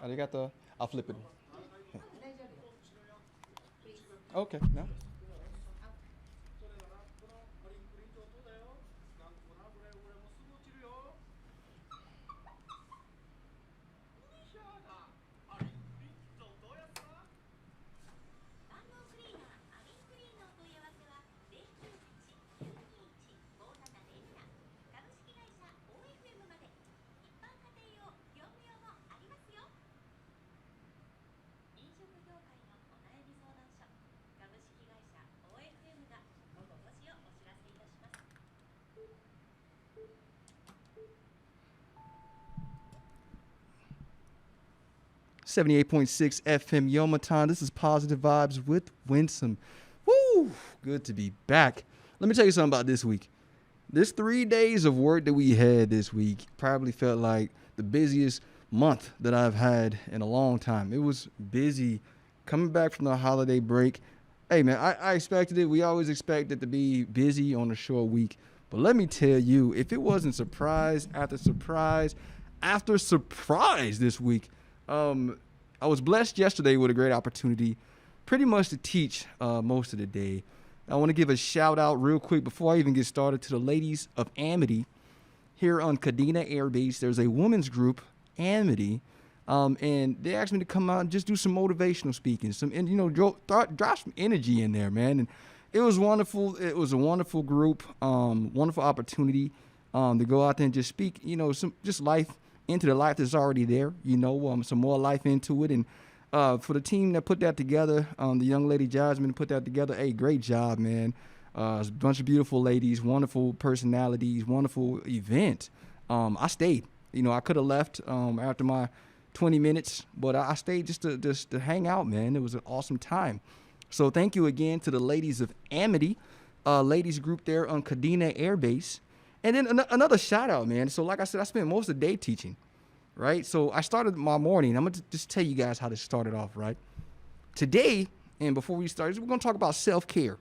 Arigato. I'll flip it. Okay, no. 78.6 FM Yomaton. This is Positive Vibes with Winsome. Woo! Good to be back. Let me tell you something about this week. This 3 days of work that we had this week probably felt like the busiest month that I've had in a long time. It was busy coming back from the holiday break. Hey, man, I expected it. We always expect it to be busy on a short week. But let me tell you, if it wasn't surprise after surprise after surprise this week, I was blessed yesterday with a great opportunity pretty much to teach most of the day. I want to give a shout out real quick before I even get started to the ladies of Amity here on Kadena Air Base. There's a women's group, Amity, and they asked me to come out and just do some motivational speaking, drop some energy in there, man. And it was wonderful. It was a wonderful group, wonderful opportunity to go out there and just speak, some just life into the life that's already there, some more life into it. And for the team that put that together, the young lady Jasmine put that together, hey, great job, man. A bunch of beautiful ladies, wonderful personalities, wonderful event. I stayed. I could have left after my 20 minutes, but I stayed just to hang out, man. It was an awesome time. So thank you again to the ladies of Amity, ladies group there on Kadena Air Base. And then another shout out, man. So like I said, I spent most of the day teaching, right? So I started my morning. I'm going to just tell you guys how this started off, right? Today, and before we start, we're going to talk about self-care.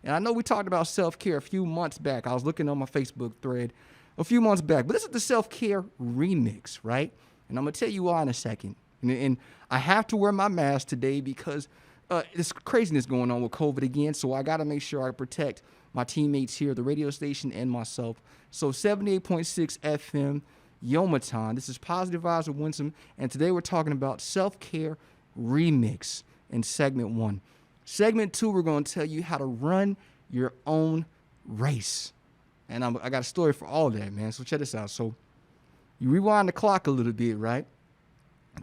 And I know we talked about self-care a few months back. I was looking on my Facebook thread a few months back. But this is the self-care remix, right? And I'm going to tell you why in a second. And I have to wear my mask today because there's craziness going on with COVID again. So I got to make sure I protect my teammates here at the radio station and myself. So 78.6 FM, Yomaton. This is Positive Vibes with Winsome. And today we're talking about self-care remix in segment 1. Segment 2, we're going to tell you how to run your own race. And I got a story for all of that, man. So check this out. So you rewind the clock a little bit, right?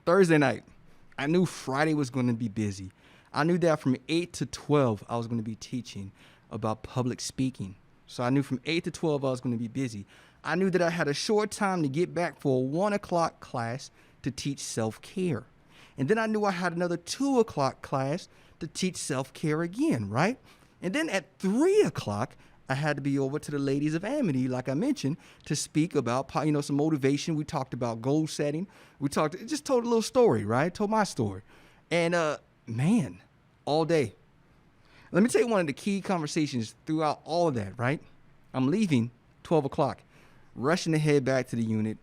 Thursday night, I knew Friday was going to be busy. I knew that from 8 to 12, I was going to be teaching about public speaking. So I knew from 8 to 12, I was going to be busy. I knew that I had a short time to get back for a 1 o'clock class to teach self-care. And then I knew I had another 2 o'clock class to teach self-care again, right? And then at 3 o'clock, I had to be over to the ladies of Amity, like I mentioned, to speak about, some motivation. We talked about goal setting. Just told a little story, right? Told my story. And, man, all day. Let me tell you one of the key conversations throughout all of that, right? I'm leaving 12 o'clock, rushing to head back to the unit.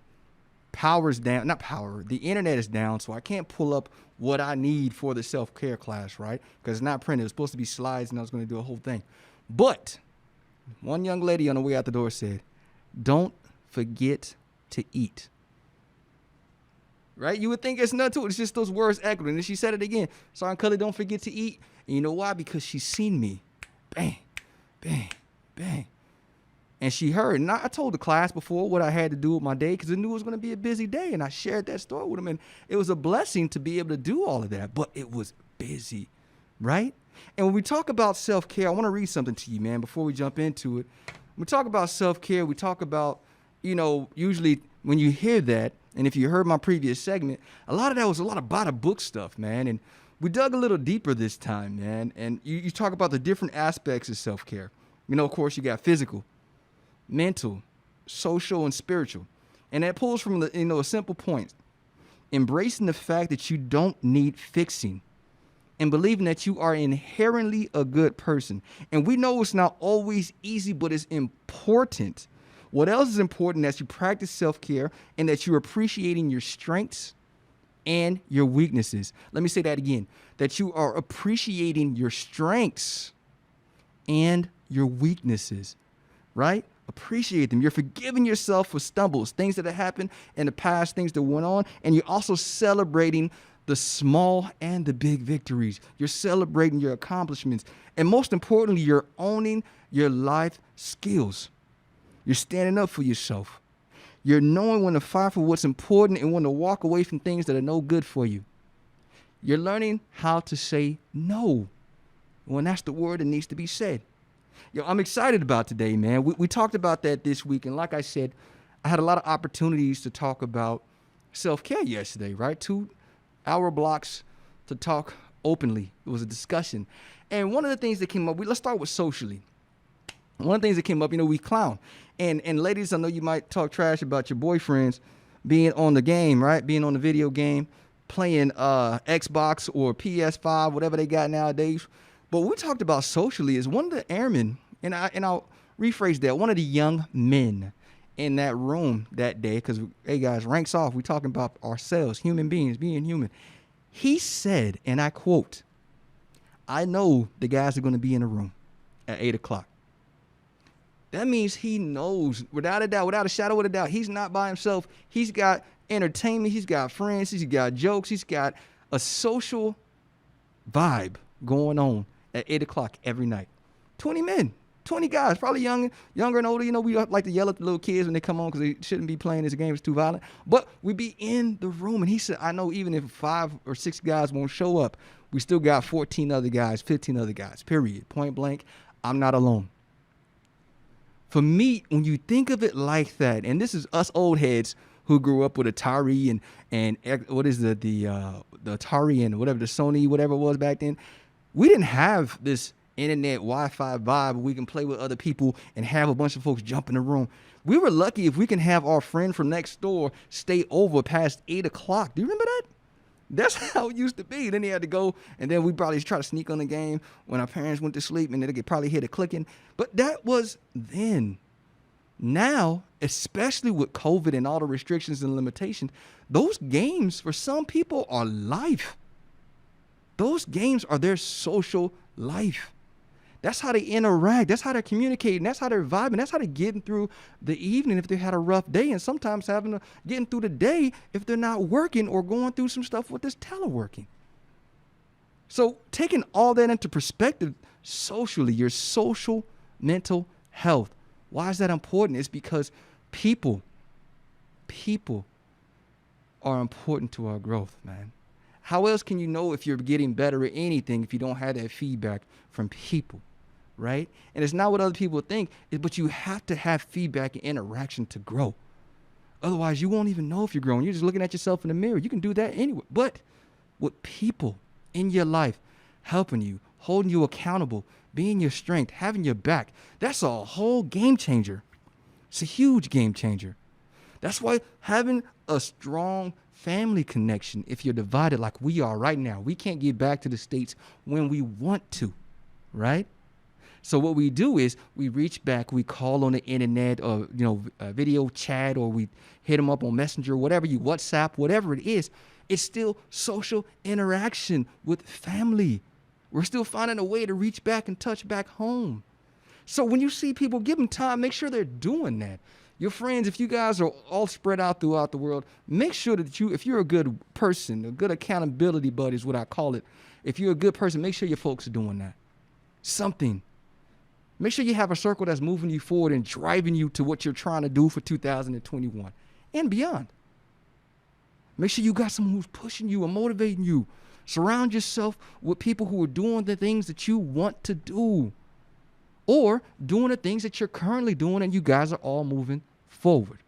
Power's down, not power, the internet is down, so I can't pull up what I need for the self-care class, right? Because it's not printed. It's supposed to be slides, and I was going to do a whole thing. But one young lady on the way out the door said, don't forget to eat. Right? You would think it's nothing to it. It's just those words echoing. And then she said it again. Sergeant Cully, don't forget to eat. And you know why? Because she's seen me. Bang, bang, bang. And she heard. And I told the class before what I had to do with my day because I knew it was going to be a busy day. And I shared that story with them. And it was a blessing to be able to do all of that. But it was busy, right? And when we talk about self-care, I want to read something to you, man, before we jump into it. When we talk about self-care, we talk about, usually when you hear that, and if you heard my previous segment, a lot of that was a lot of by-the-book stuff, man. And we dug a little deeper this time, man. And you talk about the different aspects of self-care. Of course, you got physical, mental, social, and spiritual. And that pulls from a simple point. Embracing the fact that you don't need fixing and believing that you are inherently a good person. And we know it's not always easy, but it's important. What else is important? That you practice self-care and that you're appreciating your strengths and your weaknesses. Let me say that again, that you are appreciating your strengths and your weaknesses, right? Appreciate them. You're forgiving yourself for stumbles, things that have happened in the past, things that went on, and you're also celebrating the small and the big victories. You're celebrating your accomplishments. And most importantly, you're owning your life skills. You're standing up for yourself. You're knowing when to fight for what's important and when to walk away from things that are no good for you. You're learning how to say no when that's the word that needs to be said. Yo, I'm excited about today, man. We talked about that this week. And like I said, I had a lot of opportunities to talk about self-care yesterday, right? 2-hour blocks to talk openly. It was a discussion. And one of the things that came up, let's start with socially. One of the things that came up, we clown. And ladies, I know you might talk trash about your boyfriends being on the game, right? Being on the video game, playing Xbox or PS5, whatever they got nowadays. But what we talked about socially is one of the airmen, and I'll rephrase that, one of the young men in that room that day, because, hey, guys, ranks off. We're talking about ourselves, human beings, being human. He said, and I quote, "I know the guys are going to be in the room at 8 o'clock. That means he knows, without a doubt, without a shadow of a doubt, he's not by himself. He's got entertainment. He's got friends. He's got jokes. He's got a social vibe going on at 8 o'clock every night. 20 men, 20 guys, probably younger and older. We like to yell at the little kids when they come on because they shouldn't be playing this game. It's too violent. But we be in the room. And he said, I know even if 5 or 6 guys won't show up, we still got 14 other guys, 15 other guys, period. Point blank, I'm not alone. For me, when you think of it like that, and this is us old heads who grew up with Atari and what is the Atari and whatever, the Sony, whatever it was back then, we didn't have this internet Wi-Fi vibe where we can play with other people and have a bunch of folks jump in the room. We were lucky if we can have our friend from next door stay over past 8 o'clock. Do you remember that? That's how it used to be. Then he had to go, and then we probably try to sneak on the game when our parents went to sleep, and then they could probably hear the clicking. But that was then. Now, especially with COVID and all the restrictions and limitations, those games for some people are life. Those games are their social life. That's how they interact. That's how they're communicating. That's how they're vibing. That's how they're getting through the evening if they had a rough day, and sometimes getting through the day if they're not working or going through some stuff with this teleworking. So taking all that into perspective socially, your social mental health. Why is that important? It's because people are important to our growth, man. How else can you know if you're getting better at anything if you don't have that feedback from people, right? And it's not what other people think, but you have to have feedback and interaction to grow. Otherwise, you won't even know if you're growing. You're just looking at yourself in the mirror. You can do that anyway. But with people in your life helping you, holding you accountable, being your strength, having your back, that's a whole game changer. It's a huge game changer. That's why having a strong family connection, if you're divided like we are right now, we can't get back to the States when we want to, right? So what we do is we reach back, we call on the internet or, video chat, or we hit them up on Messenger, whatever WhatsApp, whatever it is. It's still social interaction with family. We're still finding a way to reach back and touch back home. So when you see people, give them time, make sure they're doing that. Your friends, if you guys are all spread out throughout the world, make sure that if you're a good person, a good accountability buddy is what I call it. If you're a good person, make sure your folks are doing that. Something. Make sure you have a circle that's moving you forward and driving you to what you're trying to do for 2021 and beyond. Make sure you got someone who's pushing you and motivating you. Surround yourself with people who are doing the things that you want to do, or doing the things that you're currently doing, and you guys are all moving forward.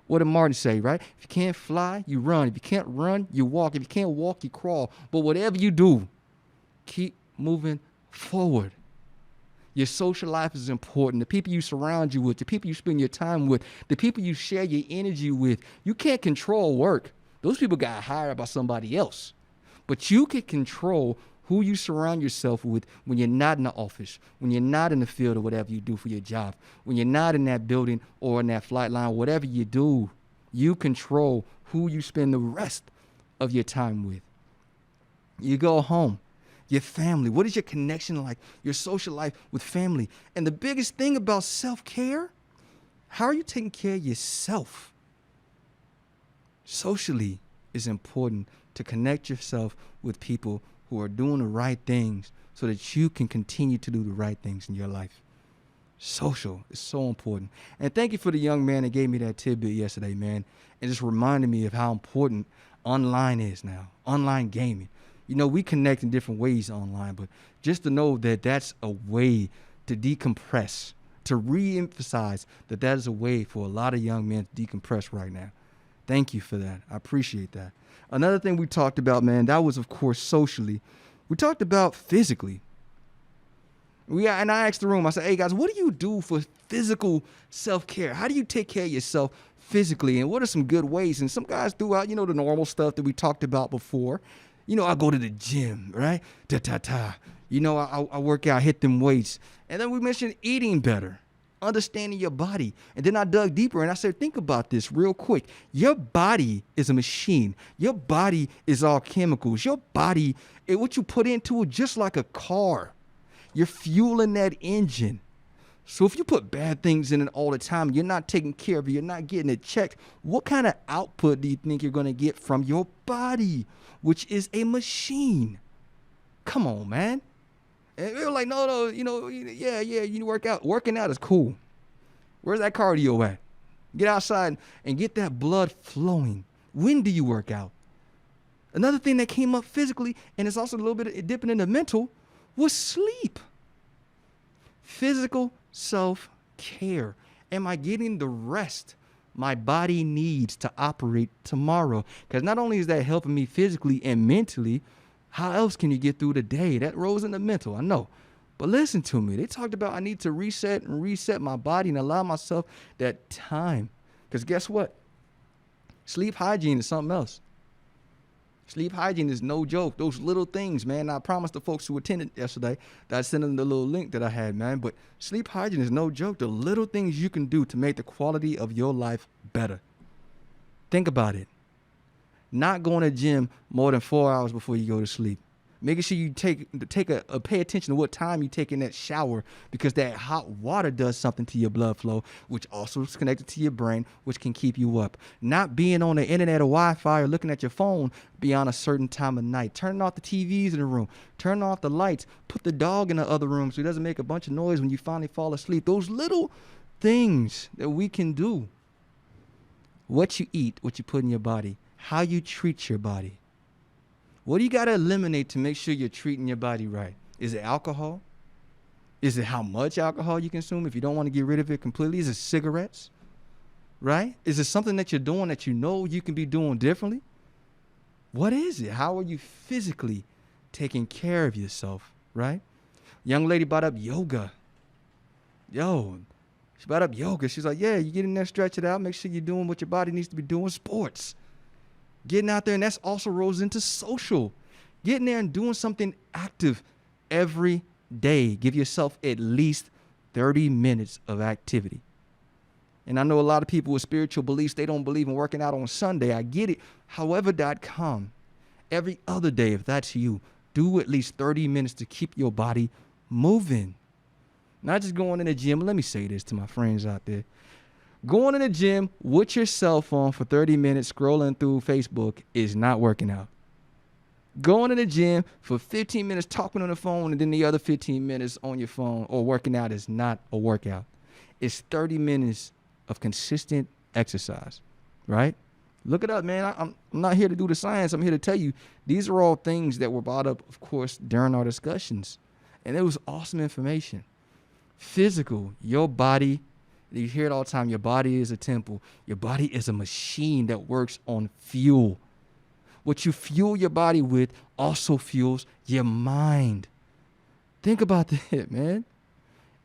What did Martin say, right? If you can't fly, you run. If you can't run, you walk. If you can't walk, you crawl. But whatever you do, keep moving forward. Your social life is important. The people you surround you with, the people you spend your time with, the people you share your energy with. You can't control work. Those people got hired by somebody else. But you can control who you surround yourself with when you're not in the office, when you're not in the field or whatever you do for your job, when you're not in that building or in that flight line, whatever you do, you control who you spend the rest of your time with? You go home, your family. What is your connection like? Your social life with family. And the biggest thing about self-care, how are you taking care of yourself? Socially is important to connect yourself with people who are doing the right things so that you can continue to do the right things in your life. Social is so important. And thank you for the young man that gave me that tidbit yesterday, man. And just reminded me of how important online is now. Online gaming. You know, we connect in different ways online, but just to know that that's a way to decompress, to re-emphasize that that is a way for a lot of young men to decompress right now. Thank you for that. I appreciate that. Another thing we talked about, man, that was, of course, socially. We talked about physically. And I asked the room, I said, hey, guys, what do you do for physical self-care? How do you take care of yourself physically? And what are some good ways? And some guys threw out, the normal stuff that we talked about before. I go to the gym, right? I work out, hit them weights. And then we mentioned eating better, understanding your body. And then I dug deeper and I said, think about this real quick. Your body is a machine. Your body is all chemicals. Your body, what you put into it, just like a car. You're fueling that engine. So if you put bad things in it all the time, you're not taking care of it, you're not getting it checked, what kind of output do you think you're going to get from your body, which is a machine? Come on, man. And we were like, no, you work out. Working out is cool. Where's that cardio at? Get outside and get that blood flowing. When do you work out? Another thing that came up physically, and it's also a little bit of dipping into mental, was sleep. Physical self-care. Am I getting the rest my body needs to operate tomorrow? Because not only is that helping me physically and mentally, how else can you get through the day? That rolls into mental, I know. But listen to me. They talked about I need to reset my body and allow myself that time. Because guess what? Sleep hygiene is something else. Sleep hygiene is no joke. Those little things, man. I promised the folks who attended yesterday that I sent them the little link that I had, man. But sleep hygiene is no joke. The little things you can do to make the quality of your life better. Think about it. Not going to the gym more than 4 hours before you go to sleep. Making sure you pay attention to what time you take in that shower, because that hot water does something to your blood flow, which also is connected to your brain, which can keep you up. Not being on the internet or Wi-Fi or looking at your phone beyond a certain time of night. Turning off the TVs in the room. Turning off the lights. Put the dog in the other room so he doesn't make a bunch of noise when you finally fall asleep. Those little things that we can do. What you eat, what you put in your body. How you treat your body. What do you got to eliminate to make sure you're treating your body right? Is it alcohol? Is it how much alcohol you consume if you don't want to get rid of it completely? Is it cigarettes? Right? Is it something that you're doing that you know you can be doing differently? What is it? How are you physically taking care of yourself? Right? Young lady brought up yoga. She brought up yoga. She's like, yeah, you get in there, stretch it out, make sure you're doing what your body needs to be doing. Sports. Getting out there, and that's also rolls into social. Getting there and doing something active every day. Give yourself at least 30 minutes of activity. And I know a lot of people with spiritual beliefs, they don't believe in working out on Sunday. I get it. However.com. Every other day, if that's you, do at least 30 minutes to keep your body moving. Not just going in the gym. Let me say this to my friends out there. Going in the gym with your cell phone for 30 minutes scrolling through Facebook is not working out. Going to the gym for 15 minutes talking on the phone and then the other 15 minutes on your phone or working out is not a workout. It's 30 minutes of consistent exercise, right? Look it up, man. I'm not here to do the science. I'm here to tell you these are all things that were brought up, of course, during our discussions. And it was awesome information. Physical, your body. You hear it all the time. Your body is a temple. Your body is a machine that works on fuel. What you fuel your body with also fuels your mind. Think about that, man.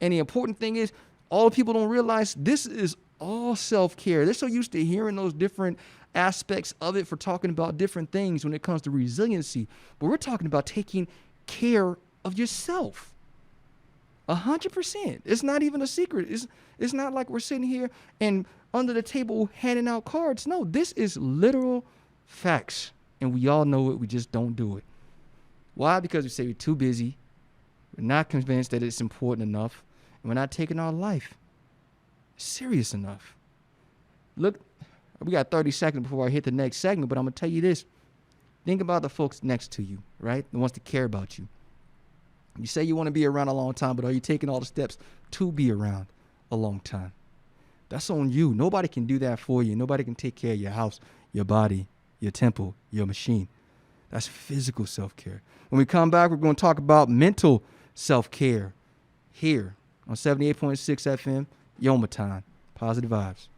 And the important thing is, all people don't realize this is all self-care. They're so used to hearing those different aspects of it for talking about different things when it comes to resiliency. But we're talking about taking care of yourself. 100%. It's not even a secret. It's not like we're sitting here and under the table handing out cards. No, this is literal facts. And we all know it. We just don't do it. Why? Because we say we're too busy. We're not convinced that it's important enough. And we're not taking our life serious enough. Look, we got 30 seconds before I hit the next segment, but I'm going to tell you this. Think about the folks next to you, right? The ones that care about you. You say you want to be around a long time, but are you taking all the steps to be around a long time? That's on you. Nobody can do that for you. Nobody can take care of your house, your body, your temple, your machine. That's physical self-care. When we come back, we're going to talk about mental self-care here on 78.6 FM, Yomatan. Positive vibes.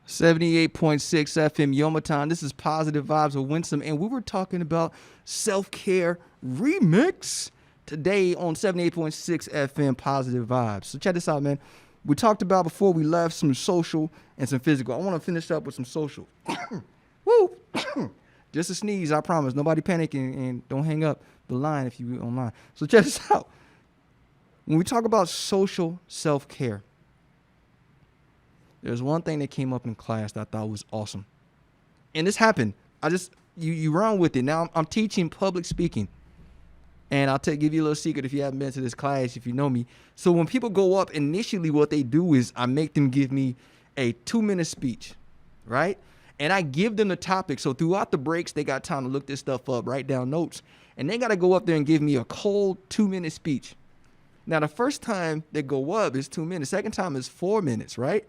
.6 FM Yomatan. This is Positive Vibes with Winsome, and we were talking about self-care remix today on 78.6 FM Positive Vibes. So check this out, man. We talked about before we left some social and some physical. I want to finish up with some social. Woo! Just a sneeze, I promise. Nobody panic and don't hang up the line if you online. So check this out. When we talk about social self-care, there's one thing that came up in class that I thought was awesome. And this happened. You run with it. Now I'm teaching public speaking. And I'll give you a little secret if you haven't been to this class, if you know me. So when people go up, initially what they do is I make them give me a 2-minute speech, right? And I give them the topic. So throughout the breaks, they got time to look this stuff up, write down notes. And they got to go up there and give me a cold 2-minute speech. Now, the first time they go up is 2 minutes. Second time is 4 minutes, right?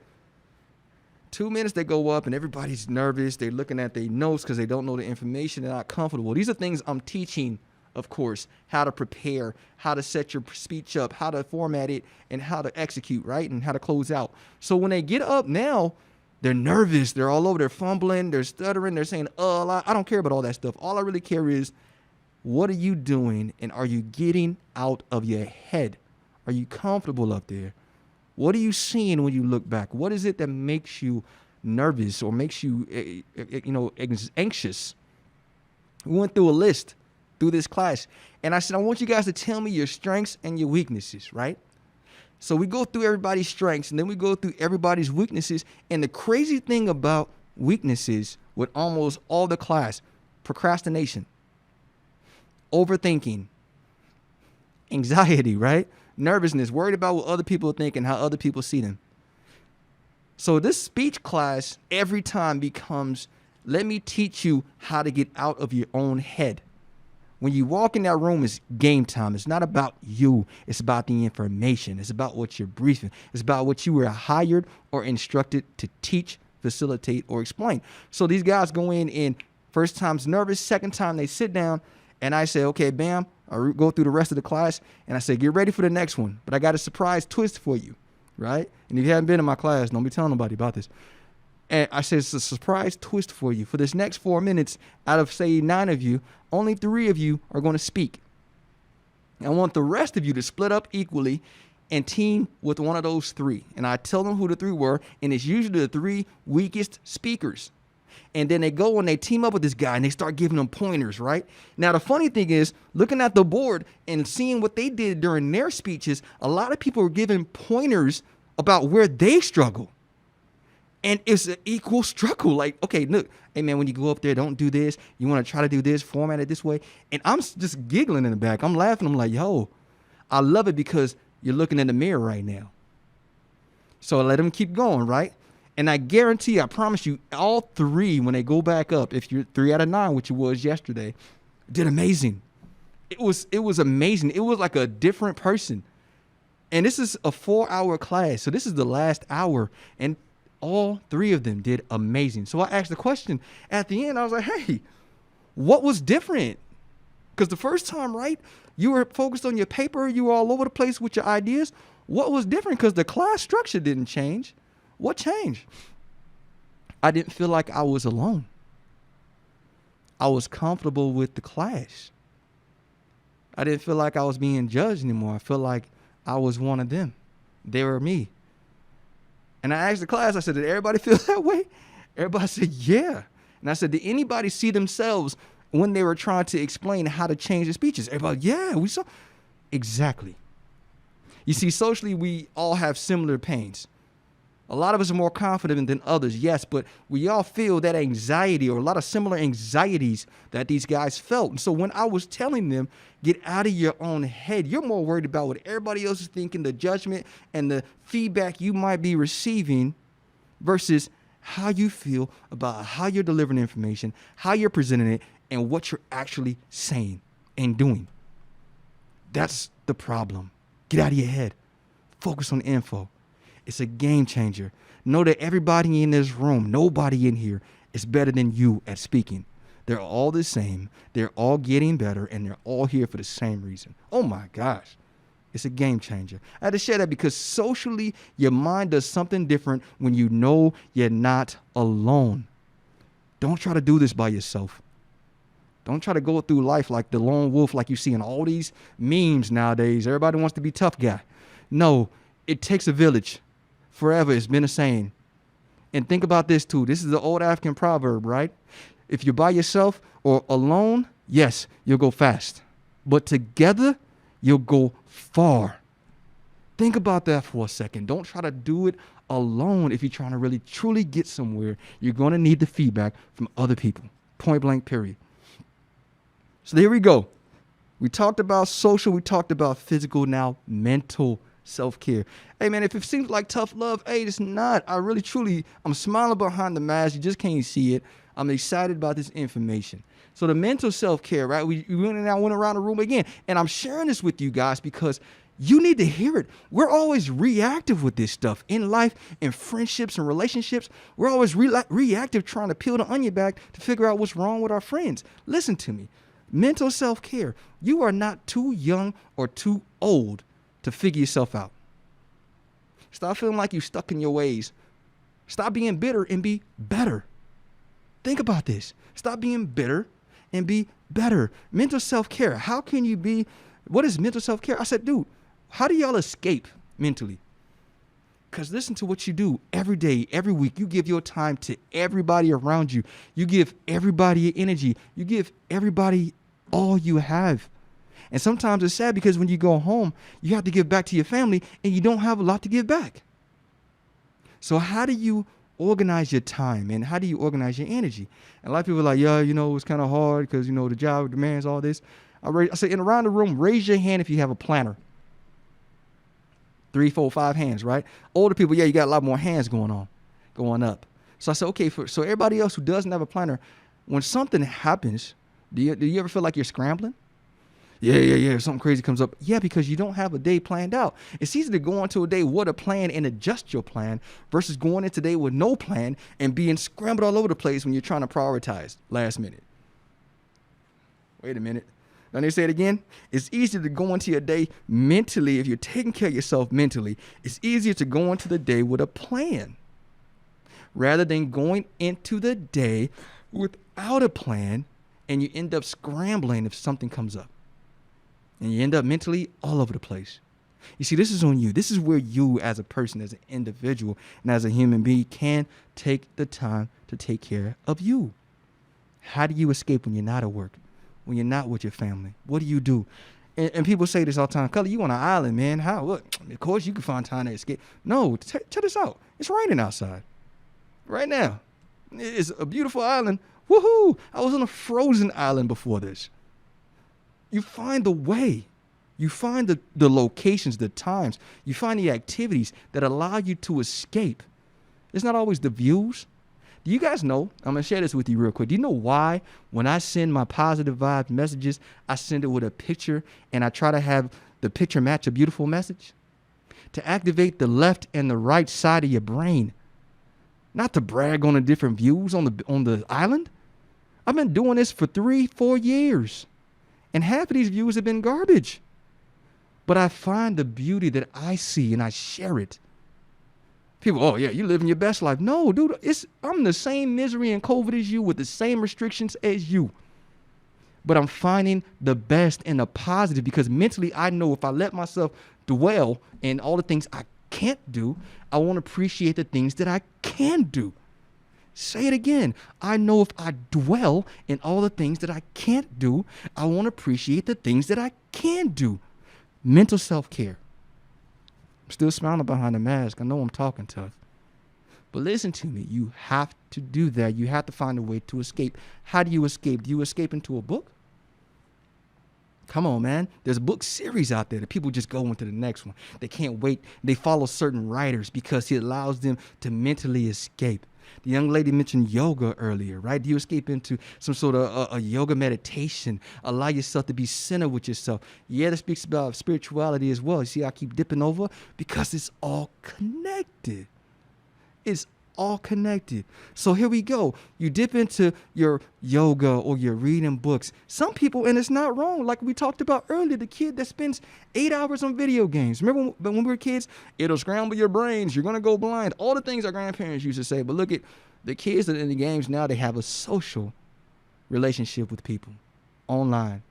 2 minutes they go up and everybody's nervous. They're looking at their notes because they don't know the information. They're not comfortable. These are things I'm teaching, of course, how to prepare, how to set your speech up, how to format it, and how to execute, right? And how to close out. So when they get up now, they're nervous. They're all over. They're fumbling. They're stuttering. They're saying, a lot. I don't care about all that stuff. All I really care is, what are you doing? And are you getting out of your head? Are you comfortable up there? What are you seeing when you look back? What is it that makes you nervous or makes you, anxious? We went through a list through this class, and I said, I want you guys to tell me your strengths and your weaknesses, right? So we go through everybody's strengths, and then we go through everybody's weaknesses. And the crazy thing about weaknesses with almost all the class, procrastination, overthinking, anxiety, right? Nervousness, worried about what other people think and how other people see them. So this speech class every time becomes, let me teach you how to get out of your own head. When you walk in that room, it's game time. It's not about you. It's about the information. It's about what you're briefing. It's about what you were hired or instructed to teach, facilitate, or explain. So these guys go in first time's nervous, second time they sit down, and I say, okay, bam, I go through the rest of the class, and I say, get ready for the next one. But I got a surprise twist for you, right? And if you haven't been in my class, don't be telling nobody about this. And I said, it's a surprise twist for you. For this next 4 minutes, out of, say, 9 of you, only 3 of you are going to speak. I want the rest of you to split up equally and team with one of those 3. And I tell them who the 3 were, and it's usually the 3 weakest speakers. And then they go and they team up with this guy and they start giving them pointers, right? Now, the funny thing is, looking at the board and seeing what they did during their speeches, a lot of people were giving pointers about where they struggle. And it's an equal struggle. Like, okay, look, hey, man, when you go up there, don't do this. You want to try to do this, format it this way. And I'm just giggling in the back. I'm laughing. I'm like, yo, I love it because you're looking in the mirror right now. So let them keep going, right? And I guarantee, I promise you, all three, when they go back up, if you're 3 out of 9, which it was yesterday, did amazing. It was amazing. It was like a different person. And this is a 4-hour class. So this is the last hour. And all three of them did amazing. So I asked the question at the end. I was like, hey, what was different? Because the first time, right, you were focused on your paper. You were all over the place with your ideas. What was different? Because the class structure didn't change. What changed? I didn't feel like I was alone. I was comfortable with the class. I didn't feel like I was being judged anymore. I felt like I was one of them. They were me. And I asked the class, I said, did everybody feel that way? Everybody said, yeah. And I said, did anybody see themselves when they were trying to explain how to change the speeches? Everybody, yeah, we saw. Exactly. You see, socially, we all have similar pains. A lot of us are more confident than others, yes, but we all feel that anxiety or a lot of similar anxieties that these guys felt. And so when I was telling them, get out of your own head, you're more worried about what everybody else is thinking, the judgment and the feedback you might be receiving versus how you feel about how you're delivering information, how you're presenting it, and what you're actually saying and doing. That's the problem. Get out of your head. Focus on info. It's a game changer. Know that everybody in this room, nobody in here is better than you at speaking. They're all the same. They're all getting better, and they're all here for the same reason. Oh, my gosh. It's a game changer. I had to share that because socially, your mind does something different when you know you're not alone. Don't try to do this by yourself. Don't try to go through life like the lone wolf like you see in all these memes nowadays. Everybody wants to be tough guy. No, it takes a village. Forever, it's been a saying. And think about this too. This is the old African proverb, right? If you're by yourself or alone, yes, you'll go fast. But together, you'll go far. Think about that for a second. Don't try to do it alone if you're trying to really, truly get somewhere. You're going to need the feedback from other people. Point blank, period. So there we go. We talked about social. We talked about physical. Now mental self-care. Hey, man, if it seems like tough love, hey, it's not. I really, truly, I'm smiling behind the mask. You just can't see it. I'm excited about this information. So the mental self-care, right? We went around the room again. And I'm sharing this with you guys because you need to hear it. We're always reactive with this stuff in life, in friendships and relationships. We're always reactive trying to peel the onion back to figure out what's wrong with our friends. Listen to me. Mental self-care. You are not too young or too old to figure yourself out. Stop feeling like you're stuck in your ways. Stop being bitter and be better. Think about this. Stop being bitter and be better. Mental self-care. How can you be? What is mental self-care? I said, dude, how do y'all escape mentally? Because listen to what you do every day, every week. You give your time to everybody around you. You give everybody your energy. You give everybody all you have. And sometimes it's sad because when you go home, you have to give back to your family and you don't have a lot to give back. So how do you organize your time and how do you organize your energy? And a lot of people are like, yeah, it's kind of hard because, the job demands all this. I say, in around the room, raise your hand if you have a planner. 3, 4, 5 hands, right? Older people, yeah, you got a lot more hands going up. So I said, okay, so everybody else who doesn't have a planner, when something happens, do you ever feel like you're scrambling? Yeah. Something crazy comes up. Yeah, because you don't have a day planned out. It's easy to go into a day with a plan and adjust your plan versus going into a day with no plan and being scrambled all over the place when you're trying to prioritize last minute. Wait a minute. Let me say it again. It's easier to go into your day mentally if you're taking care of yourself mentally. It's easier to go into the day with a plan rather than going into the day without a plan and you end up scrambling if something comes up. And you end up mentally all over the place. You see, this is on you. This is where you, as a person, as an individual, and as a human being, can take the time to take care of you. How do you escape when you're not at work, when you're not with your family? What do you do? And people say this all the time. Cully, you on an island, man. How? Look, of course you can find time to escape. No, check this out. It's raining outside right now. It's a beautiful island. Woohoo! I was on a frozen island before this. You find the way. You find the locations, the times. You find the activities that allow you to escape. It's not always the views. Do you guys know? I'm going to share this with you real quick. Do you know why when I send my positive vibe messages, I send it with a picture and I try to have the picture match a beautiful message? To activate the left and the right side of your brain. Not to brag on the different views on the island. I've been doing this for 3-4 years. And half of these views have been garbage. But I find the beauty that I see and I share it. People, oh yeah, you living your best life. No, dude, I'm the same misery and COVID as you with the same restrictions as you. But I'm finding the best and the positive because mentally I know if I let myself dwell in all the things I can't do, I won't appreciate the things that I can do. Say it again. I know if I dwell in all the things that I can't do, I won't appreciate the things that I can do. Mental self-care. I'm still smiling behind the mask. I know I'm talking tough. But listen to me. You have to do that. You have to find a way to escape. How do you escape? Do you escape into a book? Come on, man. There's a book series out there that people just go into the next one. They can't wait. They follow certain writers because it allows them to mentally escape. The young lady mentioned yoga earlier, right? Do you escape into some sort of a yoga meditation? Allow yourself to be centered with yourself. Yeah, that speaks about spirituality as well. You see, I keep dipping over because it's all connected. It's all connected. So here we go. You dip into your yoga or your reading books. Some people, and it's not wrong, like we talked about earlier, the kid that spends 8 hours on video games. Remember when we were kids? It'll scramble your brains. You're going to go blind. All the things our grandparents used to say. But look at the kids that are in the games now. They have a social relationship with people online.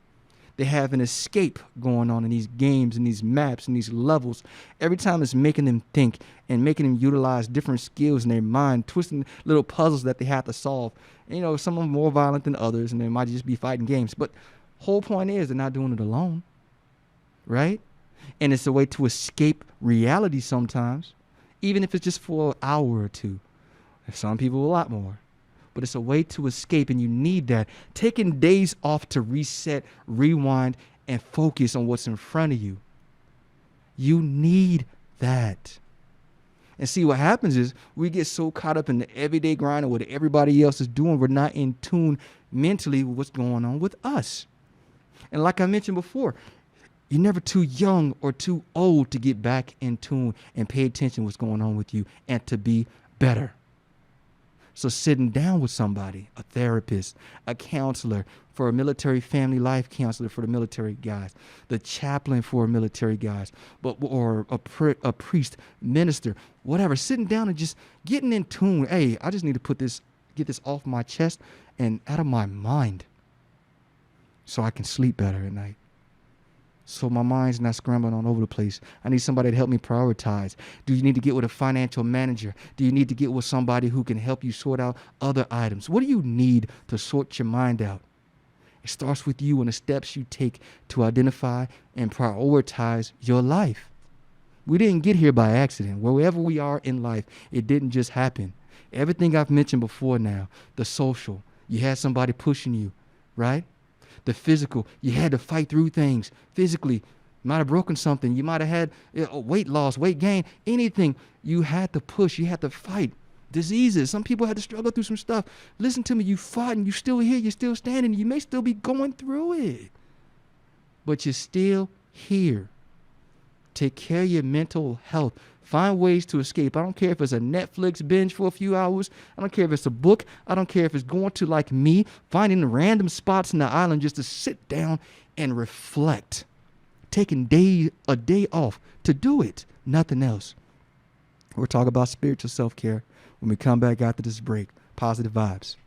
They have an escape going on in these games and these maps and these levels. Every time it's making them think and making them utilize different skills in their mind, twisting little puzzles that they have to solve. And, you know, some of them more violent than others, and they might just be fighting games. But whole point is they're not doing it alone, right? And it's a way to escape reality sometimes, even if it's just for an hour or two. Some people a lot more. But it's a way to escape, and you need that. Taking days off to reset, rewind, and focus on what's in front of you. You need that. And see, what happens is we get so caught up in the everyday grind of what everybody else is doing, we're not in tune mentally with what's going on with us. And like I mentioned before, you're never too young or too old to get back in tune and pay attention to what's going on with you and to be better. So sitting down with somebody, a therapist, a counselor for a military family life counselor for the military guys, the chaplain for military guys, or a priest, minister, whatever, sitting down and just getting in tune. Hey, I just need to get this off my chest and out of my mind so I can sleep better at night. So my mind's not scrambling all over the place. I need somebody to help me prioritize. Do you need to get with a financial manager? Do you need to get with somebody who can help you sort out other items? What do you need to sort your mind out? It starts with you and the steps you take to identify and prioritize your life. We didn't get here by accident. Wherever we are in life, it didn't just happen. Everything I've mentioned before now, the social, you had somebody pushing you, right? The physical, you had to fight through things physically. You might have broken something. You might have had weight loss, weight gain, anything. You had to push. You had to fight. Diseases. Some people had to struggle through some stuff. Listen to me. You fought and you're still here. You're still standing. You may still be going through it. But you're still here. Take care of your mental health. Find ways to escape. I don't care if it's a Netflix binge for a few hours. I don't care if it's a book. I don't care if it's going to, like me, finding random spots in the island just to sit down and reflect. Taking a day off to do it. Nothing else. We'll talk about spiritual self-care when we come back after this break. Positive vibes.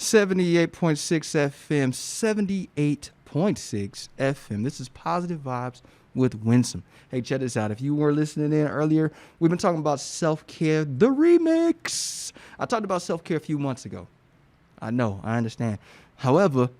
78.6 FM, 78.6 FM. This is Positive Vibes with Winsome. Hey, check this out. If you were listening in earlier, we've been talking about self-care, the remix. I talked about self-care a few months ago. I know, I understand. However,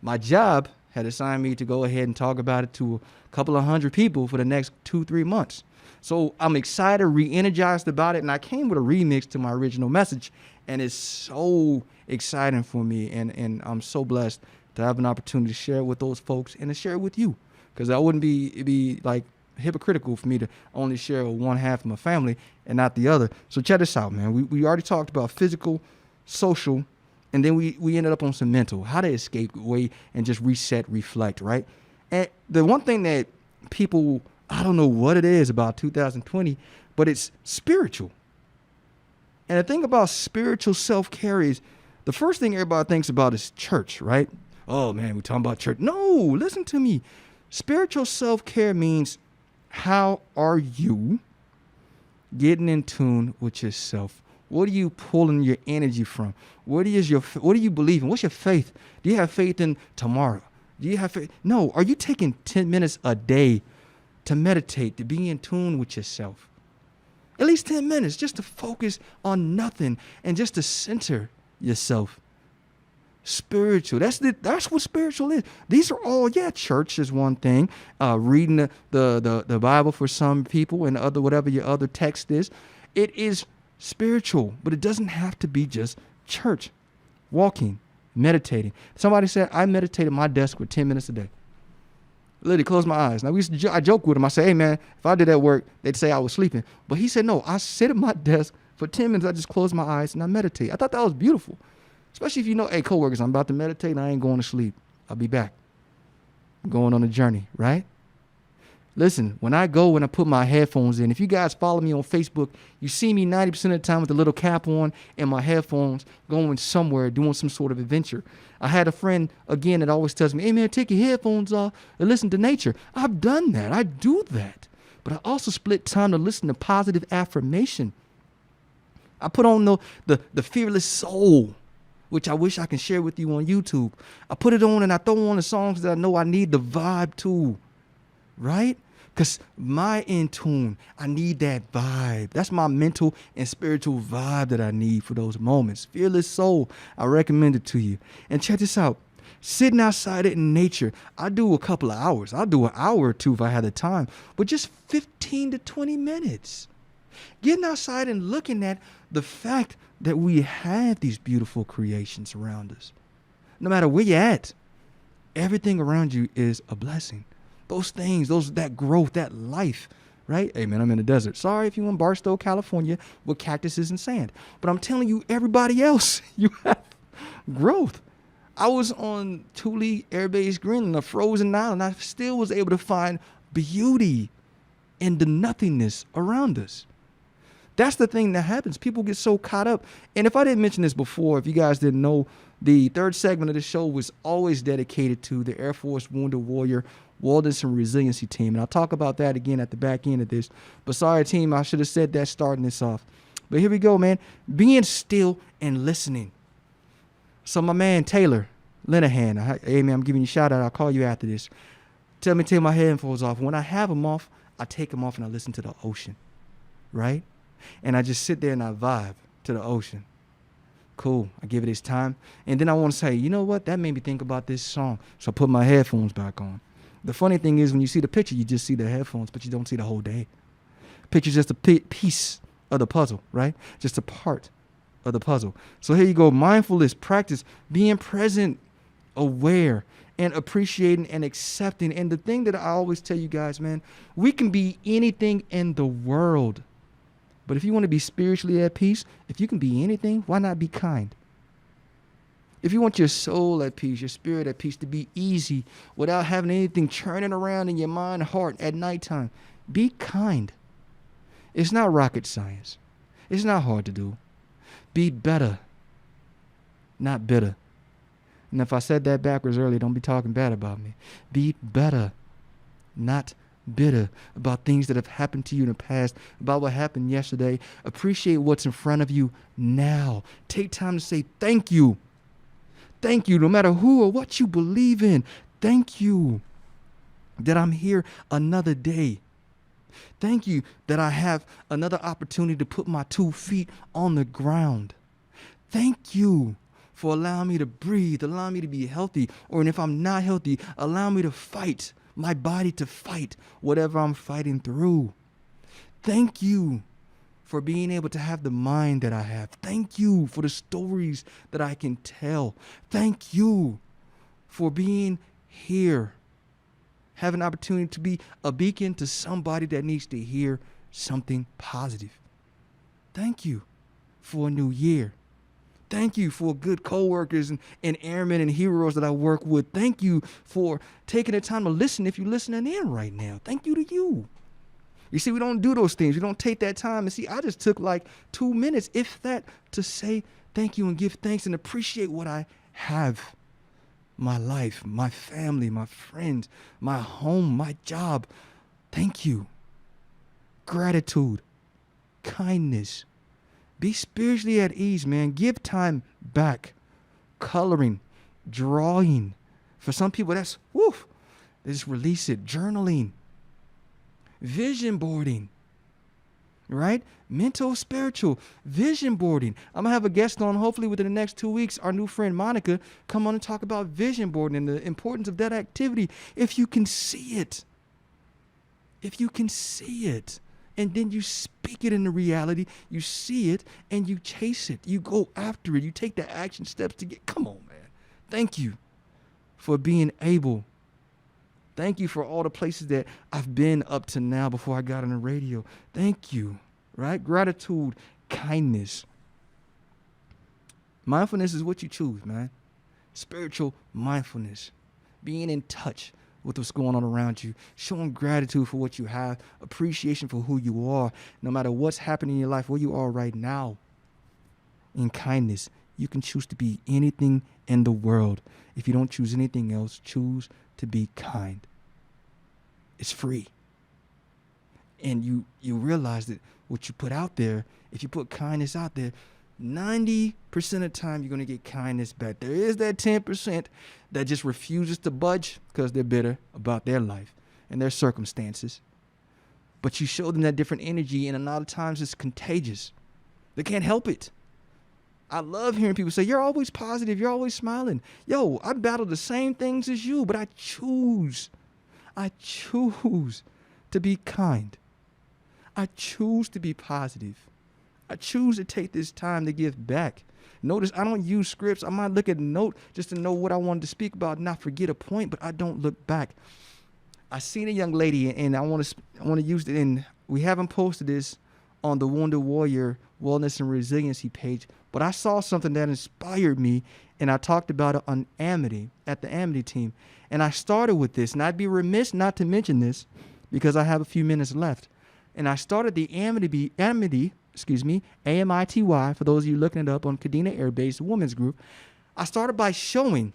my job had assigned me to go ahead and talk about it to a couple of hundred people for the next 2-3 months. So I'm excited, re-energized about it, and I came with a remix to my original message, and it's so exciting for me, and I'm so blessed to have an opportunity to share it with those folks and to share it with you, because I wouldn't be like hypocritical for me to only share with one half of my family and not the other. So check this out, man. We already talked about physical, social, and then we ended up on some mental, how to escape away and just reset, reflect, right? And the one thing that people, I don't know what it is about 2020, but it's spiritual. And the thing about spiritual self-care is the first thing everybody thinks about is church, right? Oh, man, we're talking about church. No, listen to me. Spiritual self-care means, how are you getting in tune with yourself? What are you pulling your energy from? What do you believe in? What's your faith? Do you have faith in tomorrow? Do you have faith? No. Are you taking 10 minutes a day to meditate, to be in tune with yourself? At least 10 minutes just to focus on nothing and just to center yourself. Spiritual. That's what spiritual is. These are all, church is one thing. Reading the Bible for some people and whatever your other text is. It is spiritual, but it doesn't have to be just church. Walking, meditating. Somebody said, I meditate at my desk for 10 minutes a day. Literally close my eyes. Now I joke with him. I say, hey man, if I did that work, they'd say I was sleeping. But he said, no, I sit at my desk for 10 minutes. I just close my eyes and I meditate. I thought that was beautiful. Especially if you know, hey, coworkers, I'm about to meditate and I ain't going to sleep. I'll be back. I'm going on a journey, right? Listen, when I go and I put my headphones in, if you guys follow me on Facebook, you see me 90% of the time with the little cap on and my headphones going somewhere, doing some sort of adventure. I had a friend, again, that always tells me, hey, man, take your headphones off and listen to nature. I've done that. I do that. But I also split time to listen to positive affirmation. I put on the Fearless Soul, which I wish I can share with you on YouTube. I put it on and I throw on the songs that I know I need the vibe to. Right? Because my in tune, I need that vibe. That's my mental and spiritual vibe that I need for those moments. Fearless Soul, I recommend it to you. And check this out. Sitting outside in nature, I do a couple of hours. I'll do an hour or two if I have the time, but just 15 to 20 minutes. Getting outside and looking at the fact that we have these beautiful creations around us. No matter where you're at, everything around you is a blessing. Those things, that growth, that life, right? Hey, man, I'm in the desert. Sorry if you're in Barstow, California with cactuses and sand. But I'm telling you, everybody else, you have growth. I was on Thule Air Base Greenland, a frozen island. I still was able to find beauty in the nothingness around us. That's the thing that happens. People get so caught up. And if I didn't mention this before, if you guys didn't know, the third segment of the show was always dedicated to the Air Force Wounded Warrior Wilderness and Resiliency Team. And I'll talk about that again at the back end of this. But sorry, team, I should have said that starting this off. But here we go, man. Being still and listening. So my man, Taylor Linehan, hey, man, I'm giving you a shout out. I'll call you after this. Tell me to take my headphones off. When I have them off, I take them off and I listen to the ocean, right? And I just sit there and I vibe to the ocean. Cool. I give it its time. And then I want to say, you know what? That made me think about this song. So I put my headphones back on. The funny thing is when you see the picture, you just see the headphones, but you don't see the whole day. Picture's just a piece of the puzzle, right? Just a part of the puzzle. So here you go. Mindfulness, practice, being present, aware, and appreciating and accepting. And the thing that I always tell you guys, man, we can be anything in the world. But if you want to be spiritually at peace, if you can be anything, why not be kind? If you want your soul at peace, your spirit at peace, to be easy without having anything churning around in your mind, heart at nighttime, be kind. It's not rocket science. It's not hard to do. Be better, not bitter. And if I said that backwards earlier, don't be talking bad about me. Be better, not bitter about things that have happened to you in the past, about what happened yesterday. Appreciate what's in front of you now. Take time to say thank you. Thank you, no matter who or what you believe in. Thank you that I'm here another day. Thank you that I have another opportunity to put my 2 feet on the ground. Thank you for allowing me to breathe, allowing me to be healthy, or if I'm not healthy, allow me to fight, my body to fight whatever I'm fighting through. Thank you for being able to have the mind that I have. Thank you for the stories that I can tell. Thank you for being here. Have an opportunity to be a beacon to somebody that needs to hear something positive. Thank you for a new year. Thank you for good coworkers and airmen and heroes that I work with. Thank you for taking the time to listen if you're listening in right now. Thank you to you. You see, we don't do those things. We don't take that time. And see, I just took like 2 minutes, if that, to say thank you and give thanks and appreciate what I have. My life, my family, my friends, my home, my job. Thank you. Gratitude, kindness. Be spiritually at ease, man. Give time back. Coloring, drawing. For some people, that's, woof. They just release it. Journaling. Vision boarding. Right? Mental, spiritual, vision boarding. I'm going to have a guest on, hopefully within the next 2 weeks, our new friend Monica, come on and talk about vision boarding and the importance of that activity. If you can see it. If you can see it. And then you speak it into reality. You see it and you chase it. You go after it. You take the action steps to get, come on, man. Thank you for being able. Thank you for all the places that I've been up to now before I got on the radio. Thank you, right? Gratitude, kindness. Mindfulness is what you choose, man. Spiritual mindfulness. Being in touch with what's going on around you. Showing gratitude for what you have. Appreciation for who you are. No matter what's happening in your life, where you are right now. In kindness, you can choose to be anything in the world. If you don't choose anything else, choose to be kind. It's free. And you realize that what you put out there, if you put kindness out there, 90% of the time you're going to get kindness back. There is that 10% that just refuses to budge because they're bitter about their life and their circumstances. But you show them that different energy, and a lot of times it's contagious. They can't help it. I love hearing people say, you're always positive, you're always smiling. Yo, I battle the same things as you, but I choose to be kind. I choose to be positive. I choose to take this time to give back. Notice I don't use scripts. I might look at a note just to know what I wanted to speak about, not forget a point, but I don't look back. I seen a young lady, and I want to use it, and we haven't posted this on the Wounded Warrior Wellness and Resiliency page, but I saw something that inspired me, and I talked about it on Amity, at the Amity team. And I started with this, and I'd be remiss not to mention this because I have a few minutes left. And I started the Amity, AMITY, for those of you looking it up on Kadena Air Base Women's Group. I started by showing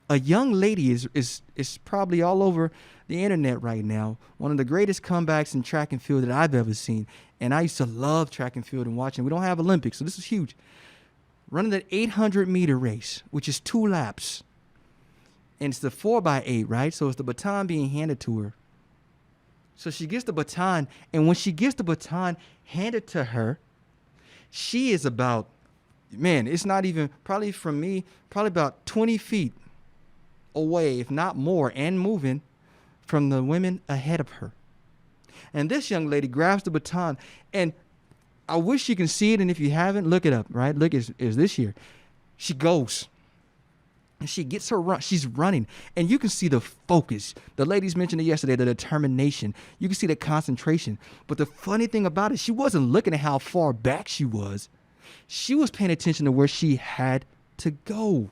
a young lady is probably all over the internet right now. One of the greatest comebacks in track and field that I've ever seen. And I used to love track and field and watching. We don't have Olympics, so this is huge. Running that 800-meter race, which is 2 laps. And it's the 4x8, right? So it's the baton being handed to her. So she gets the baton, and when she gets the baton handed to her, she is about, man, it's not even, probably from me, probably about 20 feet away, if not more, and moving from the women ahead of her. And this young lady grabs the baton, and I wish you can see it, and if you haven't, look it up, right? Look, it's this year. She goes. And she gets her run. She's running. And you can see the focus. The ladies mentioned it yesterday, the determination. You can see the concentration. But the funny thing about it, she wasn't looking at how far back she was. She was paying attention to where she had to go.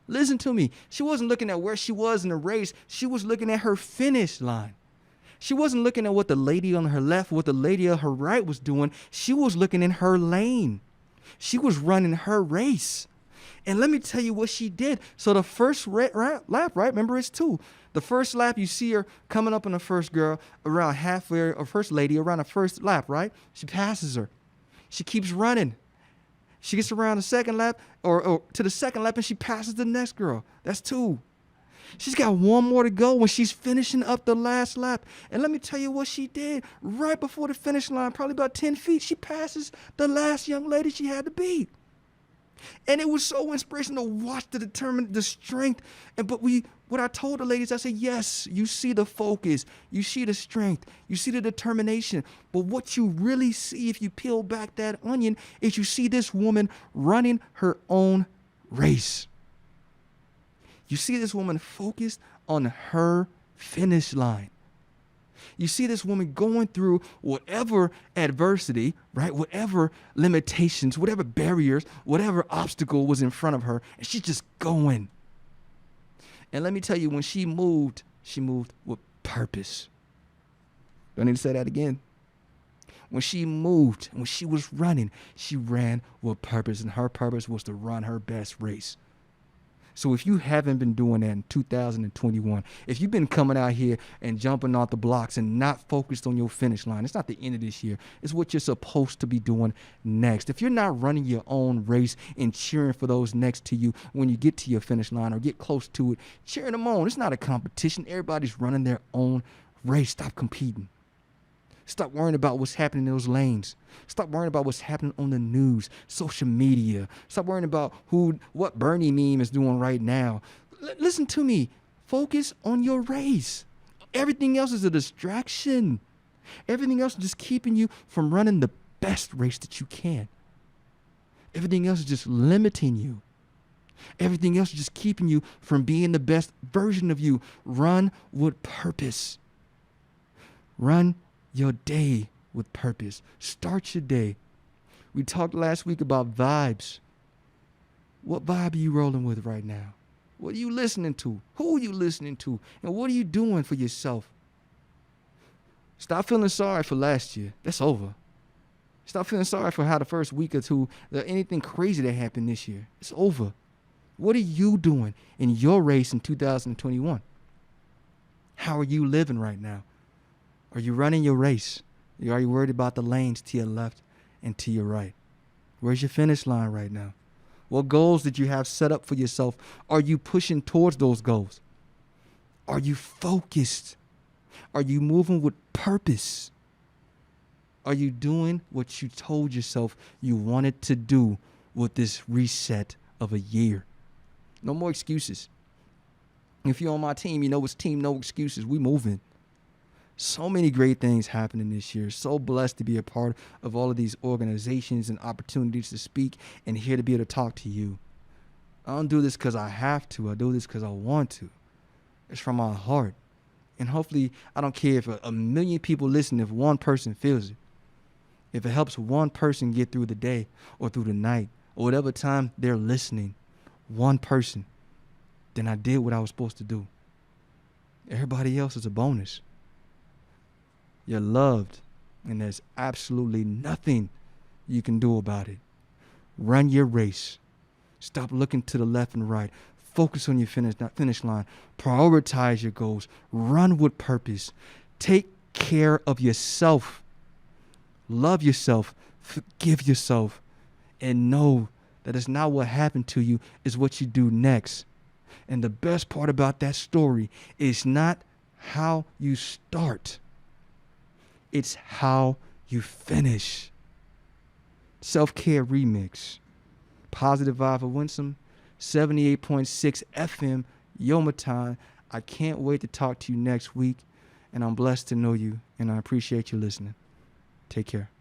Listen to me. She wasn't looking at where she was in the race. She was looking at her finish line. She wasn't looking at what the lady on her left, what the lady on her right was doing. She was looking in her lane. She was running her race. And let me tell you what she did. So the first lap, right? Remember, it's 2. The first lap, you see her coming up on the first girl around halfway, or first lady around the first lap, right? She passes her. She keeps running. She gets around the second lap or to the second lap and she passes the next girl. That's 2. She's got 1 more to go when she's finishing up the last lap. And let me tell you what she did right before the finish line, probably about 10 feet. She passes the last young lady she had to beat. And it was so inspirational to watch the strength. But what I told the ladies, I said, yes, you see the focus, you see the strength, you see the determination. But what you really see if you peel back that onion is you see this woman running her own race. You see this woman focused on her finish line. You see this woman going through whatever adversity, right? Whatever limitations, whatever barriers, whatever obstacle was in front of her, and she's just going. And let me tell you, when she moved with purpose. Don't need to say that again. When she moved, when she was running, she ran with purpose, and her purpose was to run her best race. So if you haven't been doing that in 2021, if you've been coming out here and jumping off the blocks and not focused on your finish line, it's not the end of this year. It's what you're supposed to be doing next. If you're not running your own race and cheering for those next to you when you get to your finish line or get close to it, cheering them on. It's not a competition. Everybody's running their own race. Stop competing. Stop worrying about what's happening in those lanes. Stop worrying about what's happening on the news, social media. Stop worrying about what Bernie meme is doing right now. Listen to me. Focus on your race. Everything else is a distraction. Everything else is just keeping you from running the best race that you can. Everything else is just limiting you. Everything else is just keeping you from being the best version of you. Run with purpose. Run your day with purpose. Start your day. We talked last week about vibes. What vibe are you rolling with right now? What are you listening to? Who are you listening to? And what are you doing for yourself? Stop feeling sorry for last year. That's over. Stop feeling sorry for how the first week or two, anything crazy that happened this year. It's over. What are you doing in your race in 2021? How are you living right now? Are you running your race? Are you worried about the lanes to your left and to your right? Where's your finish line right now? What goals did you have set up for yourself? Are you pushing towards those goals? Are you focused? Are you moving with purpose? Are you doing what you told yourself you wanted to do with this reset of a year? No more excuses. If you're on my team, you know it's team no excuses. We moving. So many great things happening this year. So blessed to be a part of all of these organizations and opportunities to speak and here to be able to talk to you. I don't do this because I have to. I do this because I want to. It's from my heart. And hopefully, I don't care if a million people listen, if one person feels it. If it helps one person get through the day or through the night or whatever time they're listening, one person, then I did what I was supposed to do. Everybody else is a bonus. You're loved, and there's absolutely nothing you can do about it. Run your race. Stop looking to the left and right. Focus on your finish line. Prioritize your goals. Run with purpose. Take care of yourself. Love yourself. Forgive yourself. And know that it's not what happened to you, it's what you do next. And the best part about that story is not how you start. It's how you finish. Self-Care Remix. Positive Vibe of Winsome. 78.6 FM, Yomaton. I can't wait to talk to you next week. And I'm blessed to know you. And I appreciate you listening. Take care.